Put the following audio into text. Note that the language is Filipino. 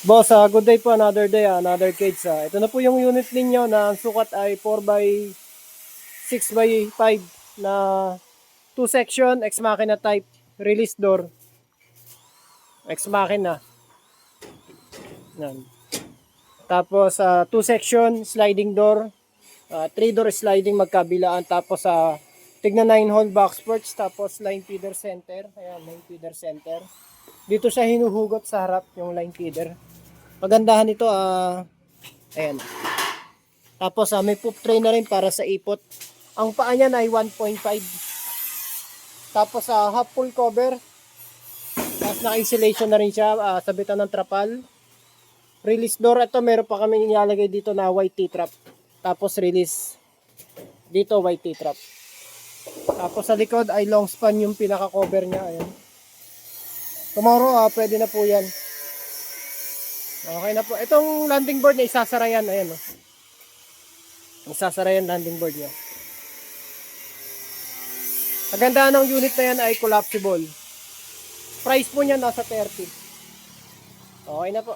Boss, good day po, another day, another cage. Ito na po yung unit ninyo na ang sukat ay 4x6x5 na 2 section, ex machina type, release door, ex machina. Yan. Tapos 2 section, sliding door, 3 door sliding magkabilaan. Tapos tigna 9 hole box perch, tapos line feeder center. Ayan, line feeder center. Dito siya hinuhugot sa harap yung line feeder. Pagandahan nito, ayan. Tapos may poop tray na rin para sa ipot. Ang paa niyan ay 1.5. Tapos half full cover. Tapos naka-insulation na rin siya, sabitan ng trapal. Release door, ito meron pa kami nilalagay dito na white T-trap. Tapos release. Dito white T-trap. Tapos sa likod ay long span yung pinaka-cover niya, ayan. Tomorrow pwede na po yan. Okay na po. Itong landing board niya, isasara yan. Ayan, oh. Isasara yan landing board niya. Kagandahan ng unit na yan ay collapsible. Price po niya nasa 30. Okay na po.